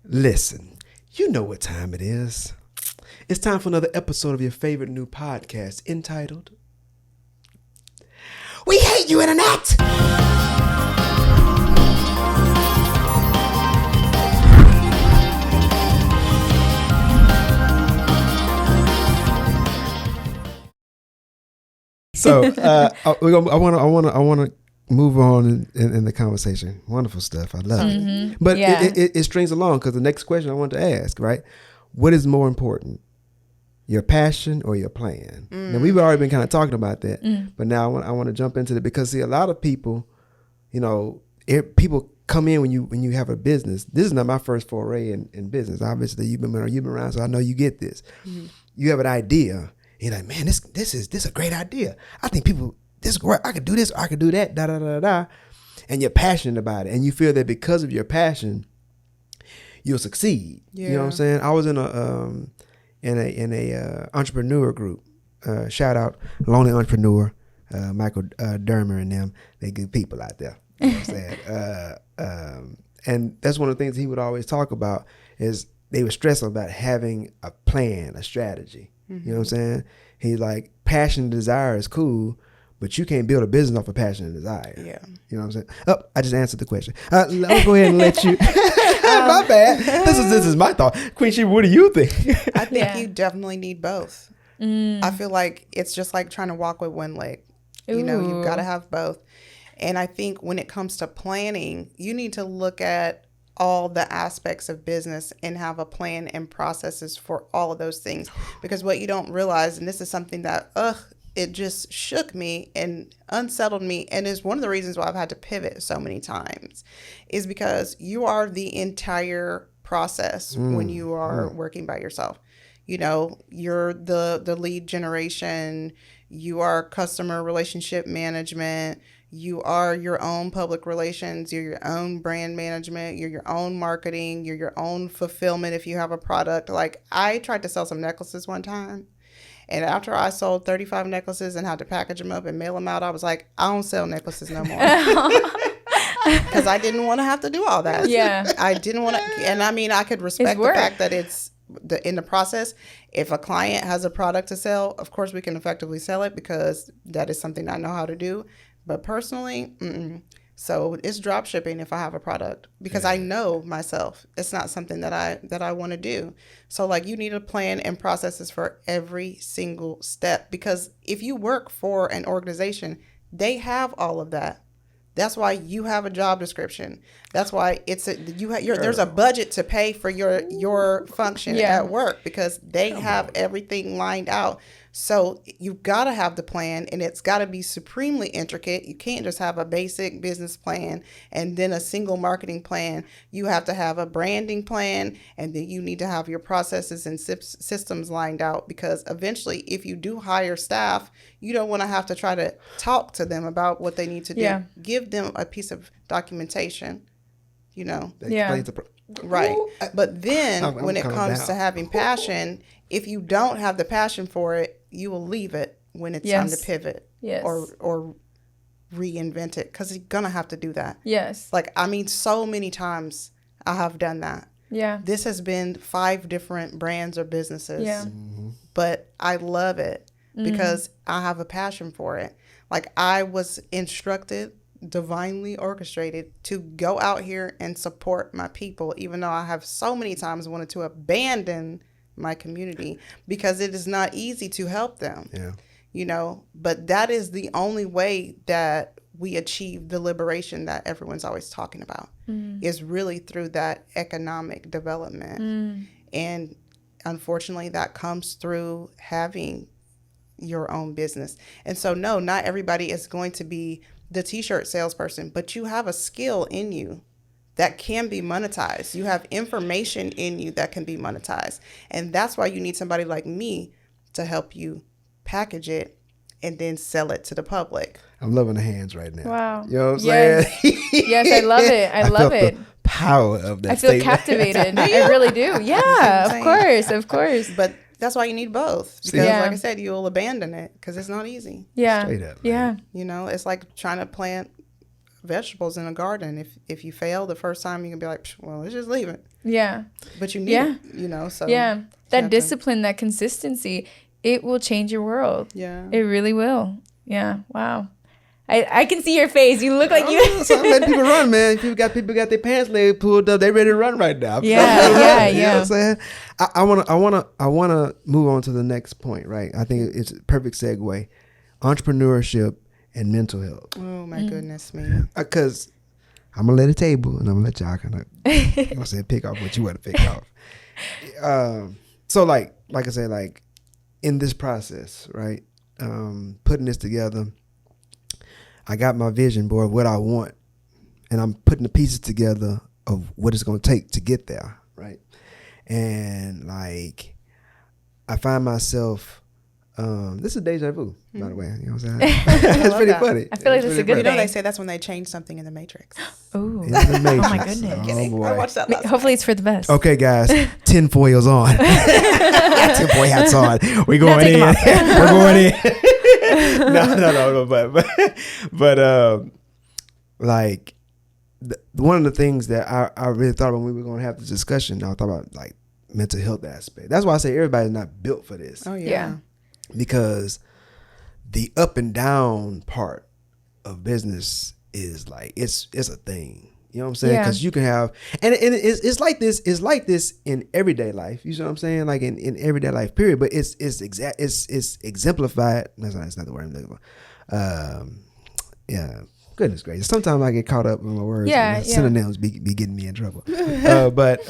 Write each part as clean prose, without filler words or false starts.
Listen, you know what time it is. It's time for another episode of your favorite new podcast entitled We Hate You, Internet! So I want to move on in the conversation. Wonderful stuff. I love it. But it strings along because the next question I want to ask, right? What is more important, your passion or your plan? Now we've already been kind of talking about that, but now I want to jump into it because see, a lot of people, people come in when you have a business. This is not my first foray in business. Obviously, you've been around, so I know you get this. You have an idea. You're like, man, this is a great idea. I think this is great. I could do this, or I could do that, da da da da. And you're passionate about it, and you feel that because of your passion, you'll succeed. Yeah. You know what I'm saying? I was in a entrepreneur group. Shout out Lonely Entrepreneur, Michael Dermer and them. They good people out there. You know what I'm saying? And that's one of the things he would always talk about is they were stressing about having a plan, a strategy. You know what I'm saying? He's like, passion and desire is cool, but you can't build a business off of passion and desire. Yeah. You know what I'm saying? Oh, I just answered the question. I'll go ahead and let you. My bad. This is my thought. Queen Sheba, what do you think? I think you definitely need both. I feel like it's just like trying to walk with one leg. Ooh. You've got to have both. And I think when it comes to planning, you need to look at all the aspects of business and have a plan and processes for all of those things. Because what you don't realize, and this is something that, it just shook me and unsettled me, and is one of the reasons why I've had to pivot so many times, is because you are the entire process when you are working by yourself. You're the lead generation, you are customer relationship management, you are your own public relations, you're your own brand management, you're your own marketing, you're your own fulfillment if you have a product. Like, I tried to sell some necklaces one time, and after I sold 35 necklaces and had to package them up and mail them out, I was like, I don't sell necklaces no more. Because I didn't want to have to do all that. Yeah. I didn't want to, and I mean, I could respect the fact that it's in the process. If a client has a product to sell, of course we can effectively sell it because that is something I know how to do. But personally, so it's drop shipping if I have a product because I know myself. It's not something that I want to do. So like, you need a plan and processes for every single step, because if you work for an organization, they have all of that. That's why you have a job description. That's why there's a budget to pay for your function at work, because they have everything lined out. So you've got to have the plan, and it's got to be supremely intricate. You can't just have a basic business plan and then a single marketing plan. You have to have a branding plan, and then you need to have your processes and systems lined out, because eventually, if you do hire staff, you don't want to have to try to talk to them about what they need to do. Yeah. Give them a piece of documentation, Right. But then when it comes to having passion, if you don't have the passion for it, you will leave it when it's time to pivot or reinvent it, because you're going to have to do that. Yes. Like, I mean, so many times I have done that. Yeah. This has been 5 different brands or businesses. Yeah. But I love it because I have a passion for it. Like, I was instructed, divinely orchestrated, to go out here and support my people, even though I have so many times wanted to abandon my community because it is not easy to help them. Yeah. But that is the only way that we achieve the liberation that everyone's always talking about, is really through that economic development. And unfortunately, that comes through having your own business. And so, no, not everybody is going to be the t-shirt salesperson, but you have a skill in you that can be monetized. You have information in you that can be monetized. And that's why you need somebody like me to help you package it and then sell it to the public. I'm loving the hands right now. Wow. You know what I'm saying? Yes, I love it. I love it. The power of that I feel statement. captivated. I really do. Yeah, of course. But that's why you need both. Because like I said, you'll abandon it because it's not easy. Yeah. Straight up. Yeah. It's like trying to plant vegetables in a garden. If you fail the first time, you can be like, well, let's just leave it. Yeah. But you need it, you know, so. Yeah. That discipline, that consistency, it will change your world. Yeah. It really will. Yeah. Wow. I can see your face. You look like you. So I'm letting people run, man. People got their pants leg pulled up. They ready to run right now. Yeah. You know what I'm saying? I wanna move on to the next point, right? I think it's a perfect segue. Entrepreneurship and mental health. Oh my goodness me. Because I'm gonna lay the table and I'm gonna let y'all kind of pick off what you want to pick off. So like I said, like in this process, right? Putting this together, I got my vision board of what I want, and I'm putting the pieces together of what it's going to take to get there, right? And like, I find myself, this is deja vu, by the way. You know what I'm saying? It's pretty funny. I feel like this is a good You know, thing. they say that's when they change something in the Matrix. Ooh. In the Matrix. Oh my goodness. Oh boy. I watched that last Hopefully it's for the best. Okay, guys, tin foils on. Tinfoil hats on. We're going take in. 'em off. We're going in. No. But like one of the things that I really thought when we were going to have this discussion, I thought about like mental health aspect. That's why I say everybody's not built for this. Oh yeah. Because the up and down part of business is like it's a thing. You know what I'm saying? Because you can have, and it's like this in everyday life. You know what I'm saying? Like in everyday life, period. But it's exemplified. That's not the word I'm looking for. Yeah. Goodness gracious. Sometimes I get caught up in my words. Synonyms be getting me in trouble. But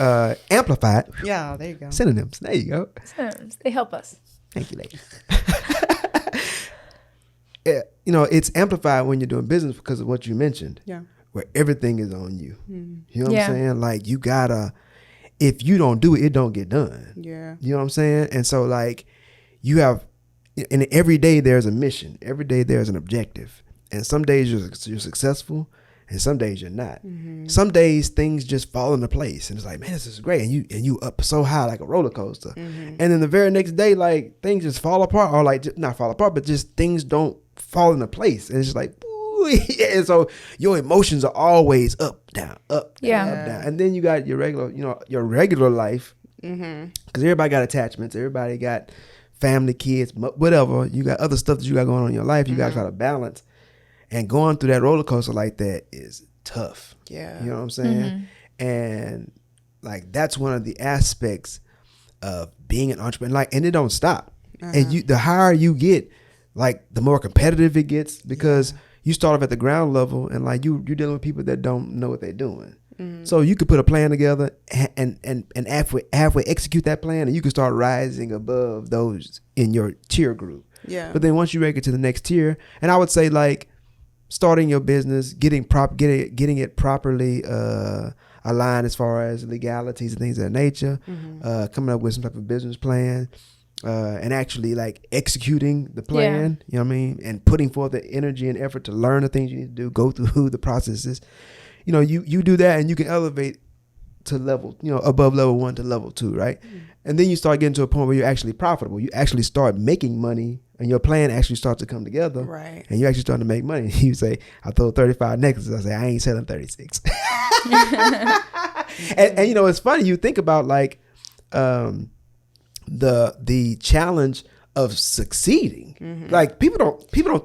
amplified. Yeah, there you go. Synonyms. There you go. They help us. Thank you, ladies. Yeah, you know, it's amplified when you're doing business because of what you mentioned. Yeah. Where everything is on you. Mm-hmm. You know what I'm saying? Like you gotta, if you don't do it, it don't get done. Yeah. You know what I'm saying? And so like you have, and every day there's a mission. Every day there's an objective. And some days you're successful and some days you're not. Mm-hmm. Some days things just fall into place and it's like, man, this is great. And you up so high like a roller coaster. Mm-hmm. And then the very next day, like things just fall apart, or like not fall apart, but just things don't fall into place. And it's just like, and so your emotions are always up, down, up, down, up, down. And then you got your regular life, because everybody got attachments, everybody got family, kids, whatever. You got other stuff that you got going on in your life. You got to try to balance, and going through that roller coaster like that is tough. Yeah, you know what I'm saying? And like that's one of the aspects of being an entrepreneur. Like, and it don't stop. And the higher you get, like the more competitive it gets, because you start off at the ground level and like you're dealing with people that don't know what they're doing. So you could put a plan together and halfway execute that plan, and you can start rising above those in your tier group. Yeah. But then once you make it to the next tier, and I would say like starting your business, getting it properly aligned as far as legalities and things of that nature, coming up with some type of business plan. And actually like executing the plan, you know what I mean? And putting forth the energy and effort to learn the things you need to do, go through the processes. You know, you do that and you can elevate to level, above level 1 to level 2, right? And then you start getting to a point where you're actually profitable. You actually start making money and your plan actually starts to come together. Right. And you actually start to make money. You say, I throw 35 necklaces. I say, I ain't selling 36. and it's funny. You think about like, the challenge of succeeding. Like people don't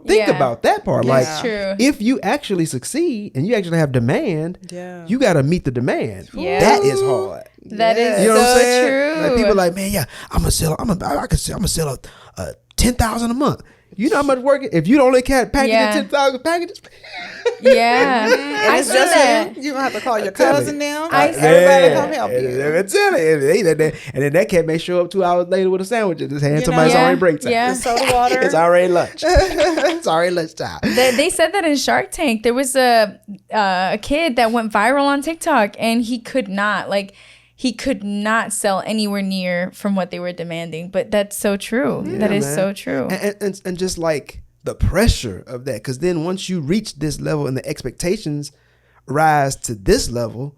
think about that part. Like true. If you actually succeed and you actually have demand, you got to meet the demand. Yeah. That is hard. That is you know so what I'm saying? true. Like people are like, man, I'm gonna sell a 10,000 a month. You know how much work if you don't only package 10,000 packages. I it's see just that. you're gonna have to call your cousin now. Everybody come help you. And then that cat may show up 2 hours later with a sandwich in his hand. Somebody's already break time. Yeah. The soda water. It's already lunch. It's already lunchtime. They said that in Shark Tank. There was a kid that went viral on TikTok, and he could not sell anywhere near from what they were demanding. But that's so true. Yeah, that is man. so true. And just like the pressure of that, because then once you reach this level and the expectations rise to this level,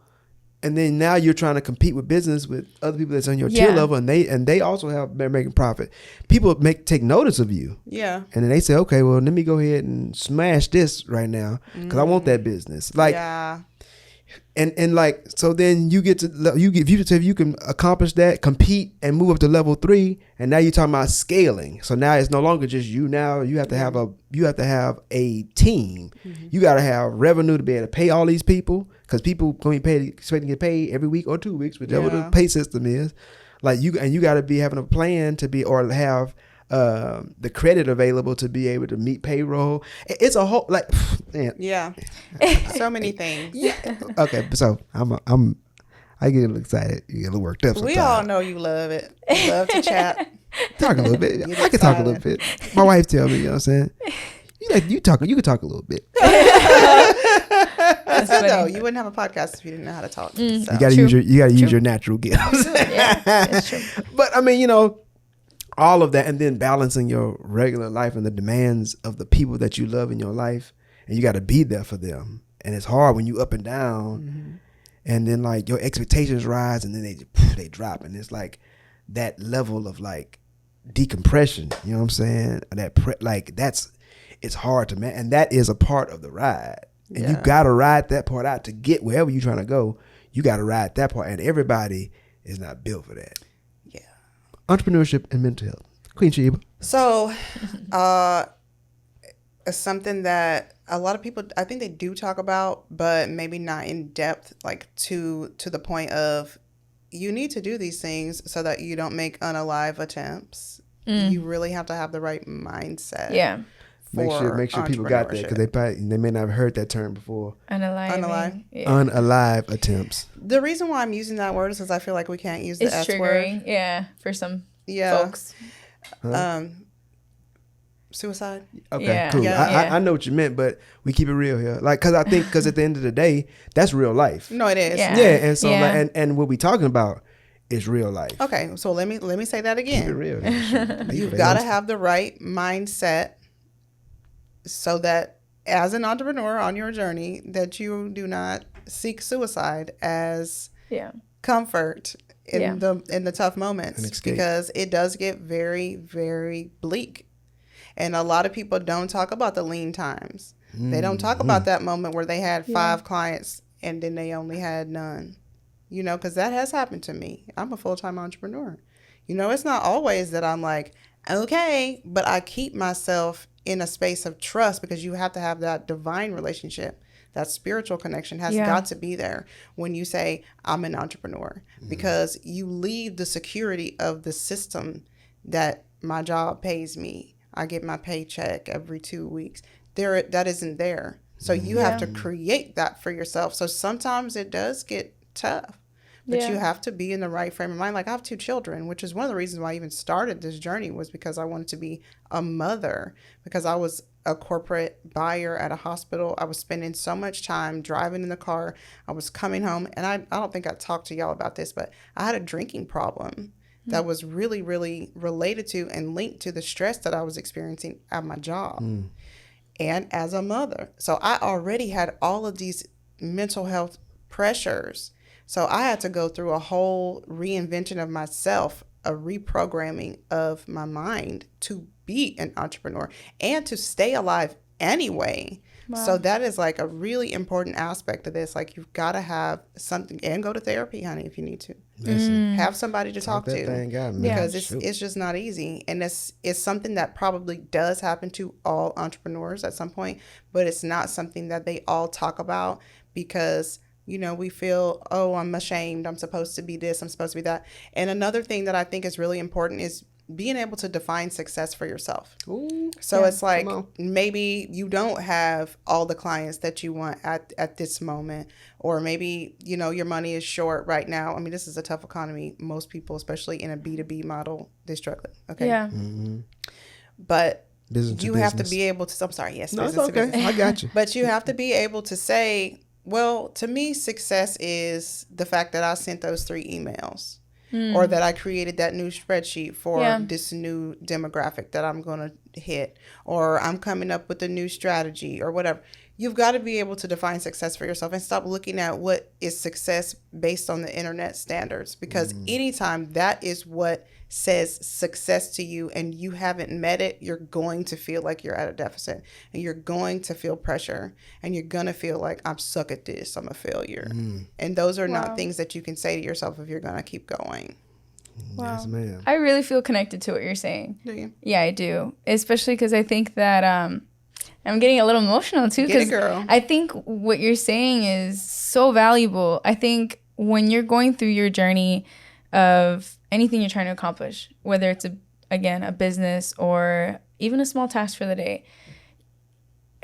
and then now you're trying to compete with business with other people that's on your tier level, and they also they're making profit. People take notice of you. Yeah. And then they say, okay, well, let me go ahead and smash this right now because I want that business. Like, And like, so then you get to, if you can accomplish that, compete and move up to level 3, and now you're talking about scaling. So now it's no longer just you. Now you have to have a team. You got to have revenue to be able to pay all these people, because people going to be expecting to get paid every week or 2 weeks, whichever the pay system is. Like you got to be having a plan to be, or have the credit available to be able to meet payroll. It's a whole, like, man. Yeah. So many things. Yeah. Okay, so I get a little excited. You get a little worked up sometimes. We all know you love it. You love to chat. Talk a little bit. I can talk a little bit. My wife tell me, you know what I'm saying? You can talk a little bit. That's good though. You wouldn't have a podcast if you didn't know how to talk. So. You gotta use your natural gifts. Yeah, that's true. But I mean, all of that, and then balancing your regular life and the demands of the people that you love in your life, and you got to be there for them. And it's hard when you up and down, and then like your expectations rise, and then they drop, and it's like that level of like decompression. You know what I'm saying? It's hard to man, and that is a part of the ride. And you got to ride that part out to get wherever you're trying to go. You got to ride that part, and everybody is not built for that. Yeah. Entrepreneurship and mental health. Queen Sheba. So, it's something that a lot of people, I think they do talk about, but maybe not in depth, like to the point of you need to do these things so that you don't make unalive attempts. You really have to have the right mindset. Yeah. Make sure people got that, because they may not have heard that term before. Unalive. Yeah. Unalive attempts. The reason why I'm using that word is because I feel like we can't use the S word. Yeah, for some folks. Suicide. Okay, cool. I know what you meant, but we keep it real here. Like, because at the end of the day, that's real life. No, it is. Yeah, and so and what we talking about is real life. Okay, so let me say that again. Keep it real. You've got to have the right mindset, so that as an entrepreneur on your journey, that you do not seek suicide as comfort in the tough moments, because it does get very, very bleak. And a lot of people don't talk about the lean times. They don't talk about that moment where they had 5 clients and then they only had none. Because that has happened to me. I'm a full-time entrepreneur. It's not always that I'm like, okay, but I keep myself in a space of trust, because you have to have that divine relationship. That spiritual connection has got to be there when you say, I'm an entrepreneur, because you leave the security of the system that my job pays me. I get my paycheck every 2 weeks. That isn't there. So you have to create that for yourself. So sometimes it does get tough, but you have to be in the right frame of mind. Like, I have 2 children, which is one of the reasons why I even started this journey, was because I wanted to be a mother, because I was a corporate buyer at a hospital. I was spending so much time driving in the car. I was coming home, and I don't think I talked to y'all about this, but I had a drinking problem that was really, really related to and linked to the stress that I was experiencing at my job and as a mother. So I already had all of these mental health pressures. So I had to go through a whole reinvention of myself, a reprogramming of my mind to be an entrepreneur and to stay alive anyway. Wow. So that is like a really important aspect of this. Like, you've got to have something, and go to therapy, honey, if you need to. Have somebody to talk to, because it's just not easy. And it's something that probably does happen to all entrepreneurs at some point, but it's not something that they all talk about, because we feel, oh, I'm ashamed. I'm supposed to be this. I'm supposed to be that. And another thing that I think is really important is being able to define success for yourself. Ooh, so it's like, maybe you don't have all the clients that you want at this moment, or maybe, your money is short right now. I mean, this is a tough economy. Most people, especially in a B2B model, they struggle. Okay. Yeah. But you have to be able to, I'm sorry. Yes. No, it's okay. I got you. But you have to be able to say, well, to me, success is the fact that I sent those 3 emails. Or that I created that new spreadsheet for this new demographic that I'm going to hit, or I'm coming up with a new strategy or whatever. you've got to be able to define success for yourself and stop looking at what is success based on the internet standards. Because anytime that is what says success to you and you haven't met it, you're going to feel like you're at a deficit, and you're going to feel pressure, and you're going to feel like, I'm stuck at this, I'm a failure. And those are not things that you can say to yourself if you're going to keep going. Wow. Yes, ma'am. I really feel connected to what you're saying. Do you? Yeah, I do. Especially because I think that I'm getting a little emotional too. Get it, girl. I think what you're saying is so valuable. I think when you're going through your journey of anything you're trying to accomplish, whether it's a business or even a small task for the day,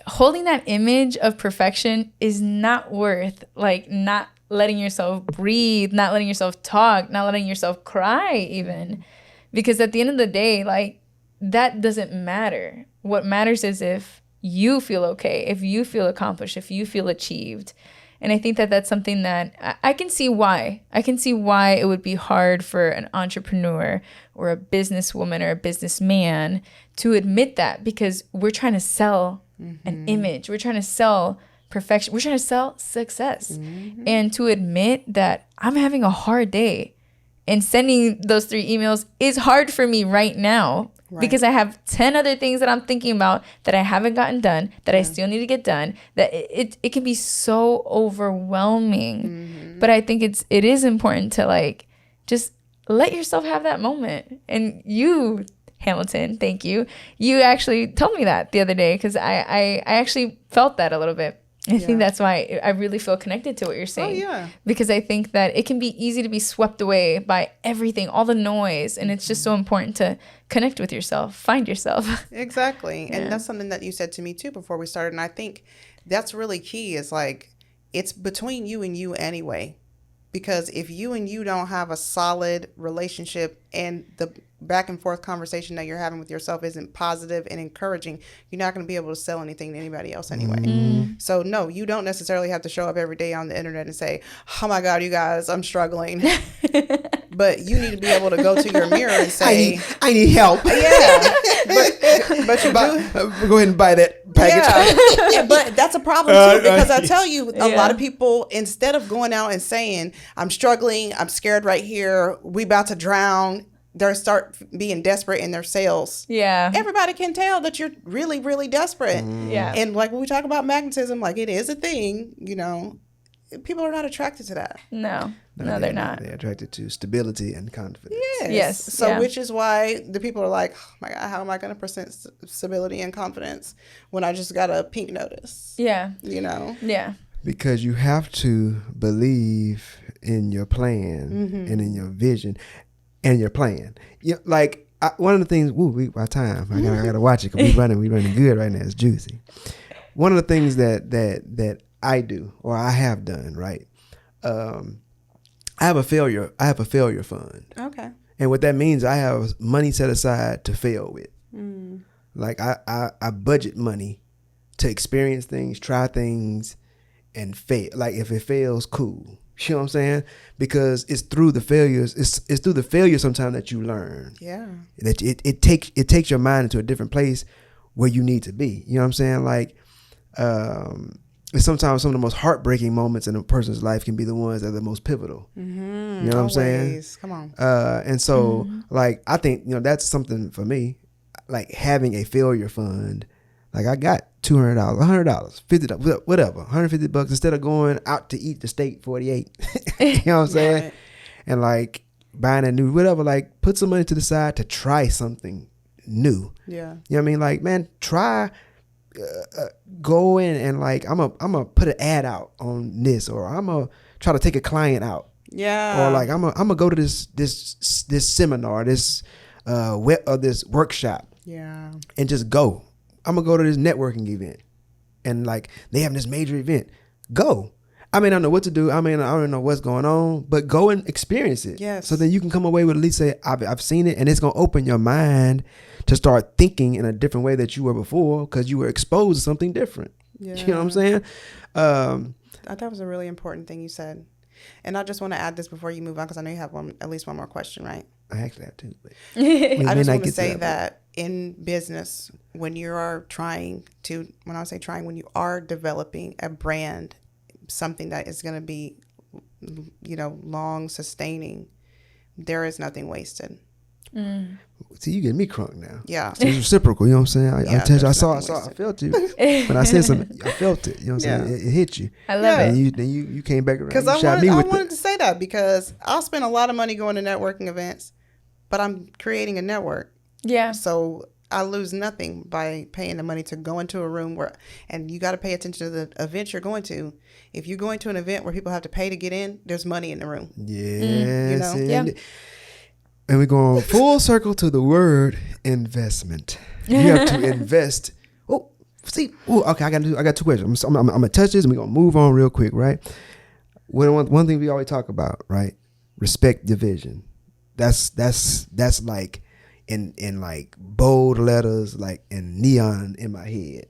holding that image of perfection is not worth like not letting yourself breathe, not letting yourself talk, not letting yourself cry even. Because at the end of the day, like, that doesn't matter. What matters is if you feel okay, if you feel accomplished, if you feel achieved. And I think that that's something that I can see why. I can see why it would be hard for an entrepreneur or a businesswoman or a businessman to admit that, because we're trying to sell an image. We're trying to sell perfection. We're trying to sell success. And to admit that I'm having a hard day and sending those 3 emails is hard for me right now. Right. Because I have 10 other things that I'm thinking about that I haven't gotten done, that I still need to get done, that it can be so overwhelming. But I think it is important to like just let yourself have that moment. And you, Hamilton, thank you. You actually told me that the other day, because I actually felt that a little bit. I think that's why I really feel connected to what you're saying. Oh, yeah. Because I think that it can be easy to be swept away by everything, all the noise. And it's just so important to connect with yourself, find yourself. Exactly. And that's something that you said to me too before we started. And I think that's really key, is like, it's between you and you anyway. Because if you and you don't have a solid relationship and the back and forth conversation that you're having with yourself isn't positive and encouraging, you're not going to be able to sell anything to anybody else anyway. So no, you don't necessarily have to show up every day on the internet and say, oh my God, you guys, I'm struggling. But you need to be able to go to your mirror and say, I need help. Yeah. But you go ahead and buy that package. Yeah. But that's a problem too, because I tell you, a lot of people, instead of going out and saying, I'm struggling, I'm scared right here, we about to drown, they start being desperate in their sales. Yeah. Everybody can tell that you're really, really desperate. Yeah. And like when we talk about magnetism, like it is a thing, you know, people are not attracted to that. No, they're not. They're attracted to stability and confidence. Yes. So which is why the people are like, oh my God, how am I going to present stability and confidence when I just got a pink notice? Yeah. You know? Yeah. Because you have to believe in your plan and in your vision and your plan. Like one of the things, our time, I gotta watch it because we running good right now. It's juicy. One of the things that I do, or I have done, right? I have a failure fund. Okay. And what that means, I have money set aside to fail with. Like I budget money to experience things, try things, and fail. Like if it fails, cool. You know what I'm saying? Because it's through the failures. It's through the failures sometimes that you learn. Yeah. That it takes your mind into a different place where you need to be. You know what I'm saying? Like, it's sometimes some of the most heartbreaking moments in a person's life can be the ones that are the most pivotal. You know what I'm saying? Come on. And so, like, I think that's something for me. Like having a failure fund. Like I got $200, $100, $50, whatever, $150 instead of going out to eat the steak 48. You know what I'm saying? Right. And like buying a new whatever, like put some money to the side to try something new. Yeah. You know what I mean? Like, man, try go in and like I'm gonna put an ad out on this, or I'm gonna try to take a client out. Yeah. Or like I'm gonna go to this seminar, this workshop. Yeah. And just go. I'm going to go to this networking event and like they have this major event. Go. I mean, I don't know what to do. I mean, I don't know what's going on, but go and experience it. Yes. So then you can come away with at least say, I've seen it, and it's going to open your mind to start thinking in a different way that you were before because you were exposed to something different. Yeah. You know what I'm saying? I thought that was a really important thing you said. And I just want to add this before you move on, because I know you have at least one more question, right? I actually have two. But I just want to say that in business, when you are when you are developing a brand, something that is going to be, long sustaining, there is nothing wasted. See, you getting me crunk now. Yeah. So it's reciprocal, you know what I'm saying? I felt you. When I said something, I felt it. You know what I'm saying? It hit you. I love it. And then you came back around. Because I wanted to say that, because I'll spend a lot of money going to networking events, but I'm creating a network. Yeah. So I lose nothing by paying the money to go into a room and you got to pay attention to the event you're going to. If you're going to an event where people have to pay to get in, there's money in the room. Yes. And we're going full circle to the word investment. You have to invest. Okay, I got two questions. I'm gonna touch this and we're gonna move on real quick, right? One thing we always talk about, right? Respect the vision. That's like in like bold letters, like in neon in my head.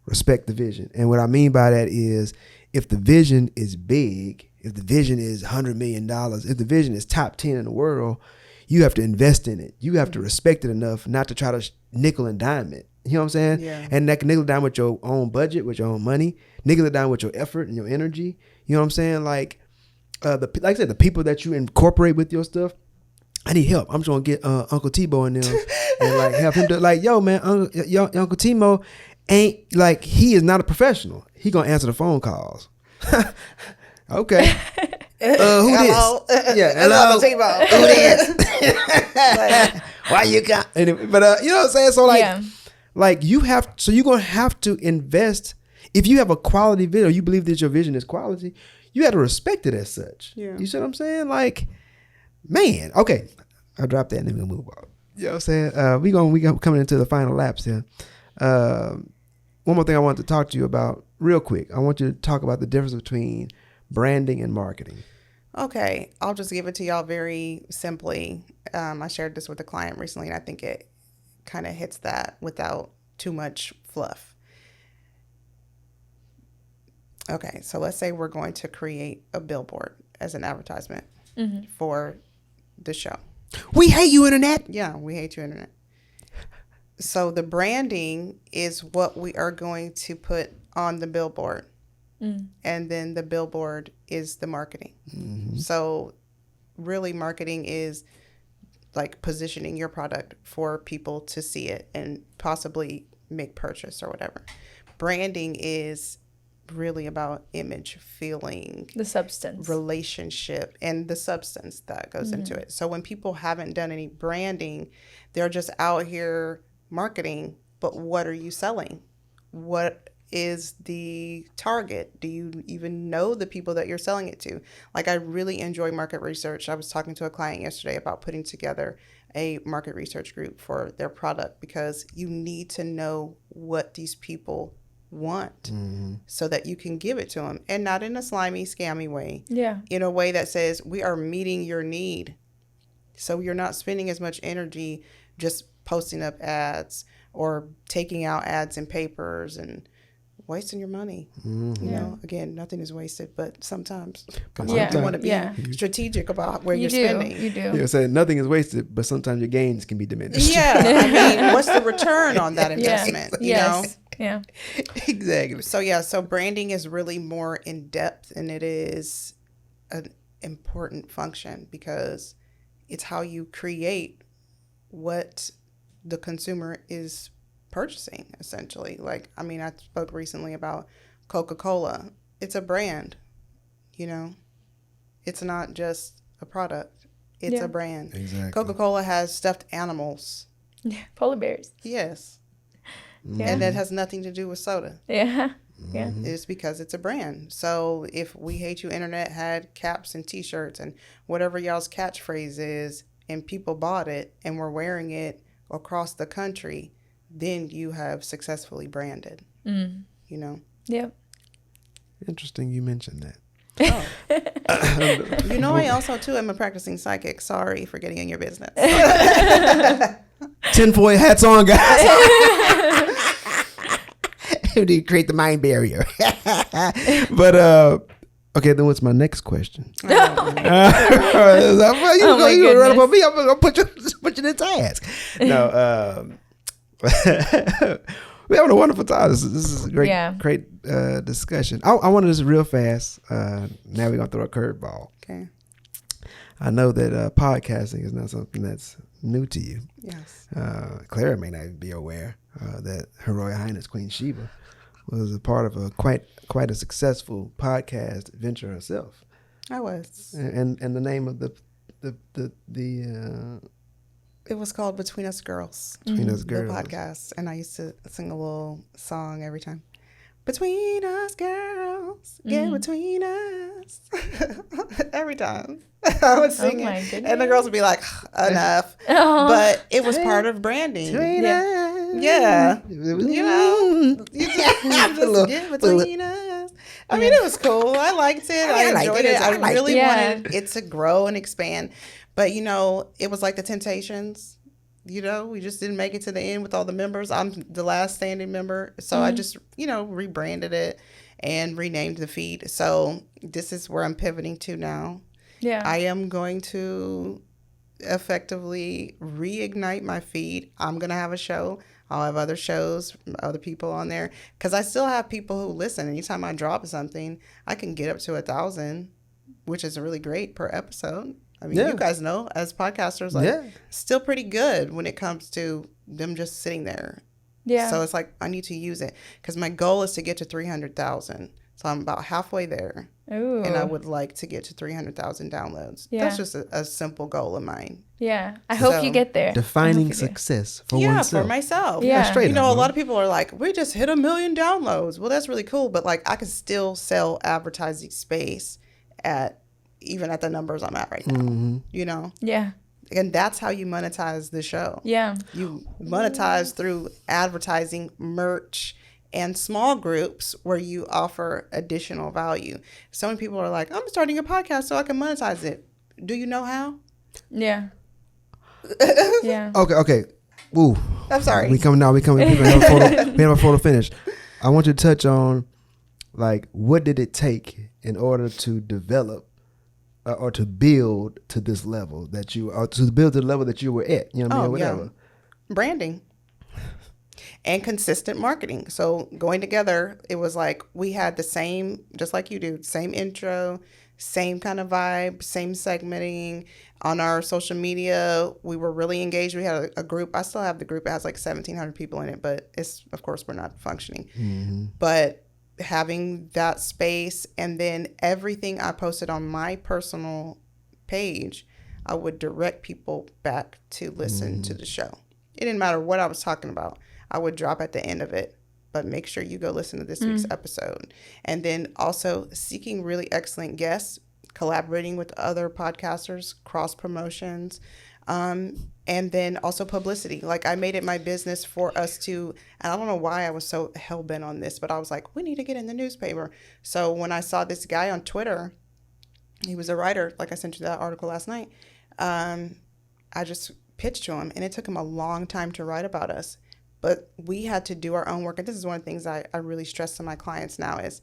Respect the vision. And what I mean by that is, if the vision is big, if the vision is $100 million, if the vision is top 10 in the world, you have to invest in it. You have to respect it enough not to try to nickel and dime it. You know what I'm saying? Yeah. And that can nickel down with your own budget, with your own money, nickel it down with your effort and your energy. You know what I'm saying? Like I said, the people that you incorporate with your stuff, I need help. I'm just gonna get Uncle Tebow in there and like have him do, like, yo man, Uncle Tebow ain't like, he is not a professional. He gonna answer the phone calls. Okay. Who Hello? this? Yeah, hello. Tebow. Who this? Why you got? But you know what I'm saying? So like you're gonna have to invest. If you have a quality video, you believe that your vision is quality, you have to respect it as such. Yeah. You see what I'm saying? Like, man, okay. I'll drop that and then we'll move on. You know what I'm saying? We coming into the final laps here. One more thing I wanted to talk to you about real quick. I want you to talk about the difference between branding and marketing. Okay, I'll just give it to y'all very simply. I shared this with a client recently, and I think it kind of hits that without too much fluff. Okay, so let's say we're going to create a billboard as an advertisement for the show. We hate you, Internet. Yeah, we hate you, Internet. So the branding is what we are going to put on the billboard. And then the billboard is the marketing. So really, marketing is like positioning your product for people to see it and possibly make purchase or whatever. Branding is really about image, feeling, the substance, relationship, and the substance that goes into it. So when people haven't done any branding, they're just out here marketing, but what are you selling? What is the target? Do you even know the people that you're selling it to? Like, I really enjoy market research. I was talking to a client yesterday about putting together a market research group for their product, because you need to know what these people want so that you can give it to them, and not in a slimy, scammy way. Yeah. In a way that says, we are meeting your need. So you're not spending as much energy just posting up ads or taking out ads in papers and wasting your money. You know, again, nothing is wasted, but sometimes you want to be strategic about where you're spending. You do. You're saying nothing is wasted, but sometimes your gains can be diminished. Yeah. I mean, what's the return on that investment? You know? Yeah. Exactly. So branding is really more in depth, and it is an important function because it's how you create what the consumer is purchasing, essentially. Like, I mean, I spoke recently about Coca-Cola. It's a brand, you know. It's not just a product. It's a brand. Exactly. Coca-Cola has stuffed animals. Yeah, polar bears. Yes. And that has nothing to do with soda. Yeah. It's because it's a brand. So if We Hate You Internet had caps and t-shirts and whatever y'all's catchphrase is, and people bought it and were wearing it across the country, then you have successfully branded. You know? Yep. Interesting you mentioned that. Oh. You know, I also too am a practicing psychic. Sorry for getting in your business. Tinfoil hats on, guys. We need to create the mind barrier. But Okay, then what's my next question? Oh my You run up on me. I'm gonna put you in the task. No, we're having a wonderful time. This is a great discussion. I wanted this real fast. Now we're gonna throw a curveball. Okay. I know that podcasting is not something that's new to you. Yes. Clara may not be aware that Her Royal Highness Queen Sheba was a part of a quite a successful podcast venture herself. I was. And the name of the it was called Between Us Girls. Between Us Girls. The podcast. And I used to sing a little song every time. Between us girls, get between us. Every time I would sing it. And the girls would be like, enough. But it was part of branding. Between us. Yeah. You know, you just get between us. I mean, it was cool. I liked it. I enjoyed it. I really wanted it to grow and expand. But, you know, it was like the Temptations. You know, we just didn't make it to the end with all the members. I'm the last standing member. So I just, you know, rebranded it and renamed the feed. So this is where I'm pivoting to now. Yeah. I am going to effectively reignite my feed. I'm going to have a show. I'll have other shows, other people on there. Because I still have people who listen. Anytime I drop something, I can get up to 1,000, which is really great per episode. I mean, you guys know, as podcasters, like, still pretty good when it comes to them just sitting there. Yeah. So it's like, I need to use it. Because my goal is to get to 300,000. So I'm about halfway there. Ooh. And I would like to get to 300,000 downloads. Yeah. That's just a simple goal of mine. Yeah. I hope you get there. Defining success for oneself. Yeah, for myself. Yeah. Straight up, a lot of people are like, we just hit 1 million downloads. Well, that's really cool. But, like, I can still sell advertising space even at the numbers I'm at right now, you know? Yeah. And that's how you monetize the show. Yeah. You monetize through advertising, merch, and small groups where you offer additional value. So many people are like, I'm starting a podcast so I can monetize it. Do you know how? Yeah. Yeah. Okay. Woo. I'm sorry. We coming. We have a photo finish. I want you to touch on, like, what did it take in order to develop or to build to this level that you, or to build to the level that you were at, you know what I mean, or whatever. Yeah. Branding and consistent marketing. So going together, it was like we had the same, just like you do, same intro, same kind of vibe, same segmenting. On our social media, we were really engaged. We had a group. I still have the group. It has like 1,700 people in it, but it's, of course, we're not functioning. Mm-hmm. But having that space, and then everything I posted on my personal page, I would direct people back to listen to the show. It didn't matter what I was talking about. I would drop at the end of it, but make sure you go listen to this week's episode. And then also seeking really excellent guests, collaborating with other podcasters, cross promotions, and then also publicity. Like, I made it my business for us to, and I don't know why I was so hell-bent on this, but I was like, we need to get in the newspaper. So when I saw this guy on Twitter, he was a writer, like I sent you that article last night, I just pitched to him, and it took him a long time to write about us. But we had to do our own work. And this is one of the things I really stress to my clients now is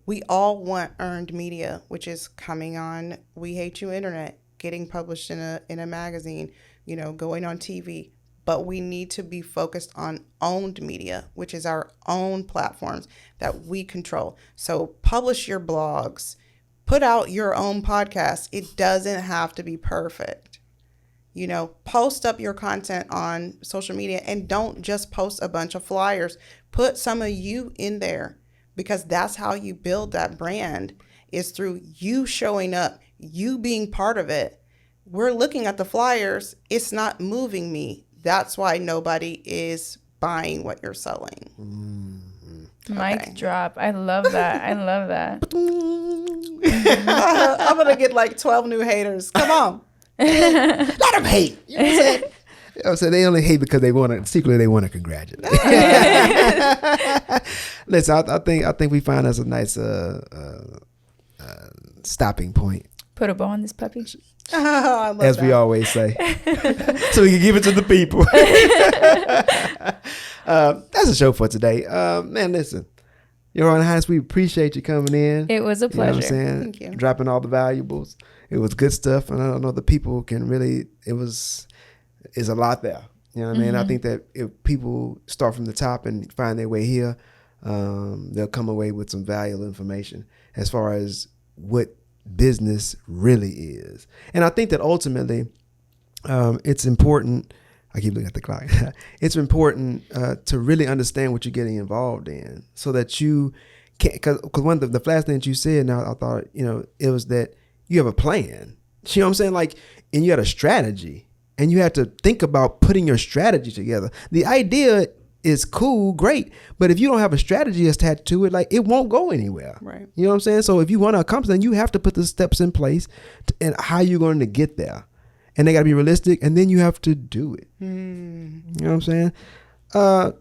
we all want earned media, which is coming on We Hate You Internet, getting published in a magazine, you know, going on TV. But we need to be focused on owned media, which is our own platforms that we control. So publish your blogs, put out your own podcast. It doesn't have to be perfect. You know, post up your content on social media, and don't just post a bunch of flyers. Put some of you in there, because that's how you build that brand, is through you showing up, you being part of it. We're looking at the flyers. It's not moving me. That's why nobody is buying what you're selling. Mm-hmm. Mic drop. I love that. I love that. I'm going to get like 12 new haters. Come on. Let them hate. You know what I'm saying? So they only hate because they want to, secretly they want to congratulate. Listen, I think we find us a nice stopping point. Put a bow on this puppy. As we always say. So we can give it to the people. That's a show for today. Man, listen. Your Royal Highness, we appreciate you coming in. It was a pleasure. You know what I'm saying? Thank you. Dropping all the valuables. It was good stuff. And I don't know, the people can really, it's a lot there. You know what I mean? I think that if people start from the top and find their way here, they'll come away with some valuable information as far as what business really is. And I think that ultimately, it's important. I keep looking at the clock. It's important to really understand what you're getting involved in, so that you can't. Because one of the last thing that you said, now I thought, it was that you have a plan. You know what I'm saying? Like, and you had a strategy, and you had to think about putting your strategy together. The idea is cool, great, but if you don't have a strategy attached to it, like, it won't go anywhere. Right. You know what I'm saying? So if you want to accomplish, then you have to put the steps in place and how you're going to get there. And they got to be realistic, and then you have to do it. You know what I'm saying?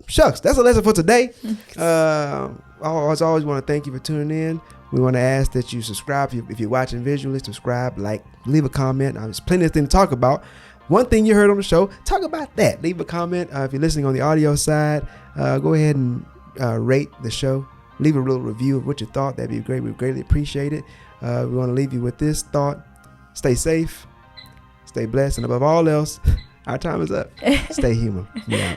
Shucks, that's a lesson for today. I always want to thank you for tuning in. We want to ask that you subscribe. If you're watching visually, subscribe, like, leave a comment. There's plenty of things to talk about. One thing you heard on the show, talk about that. Leave a comment. If you're listening on the audio side, go ahead and rate the show. Leave a little review of what you thought. That'd be great. We greatly appreciate it. We want to leave you with this thought. Stay safe. Stay blessed, and above all else, our time is up. Stay human. Yeah.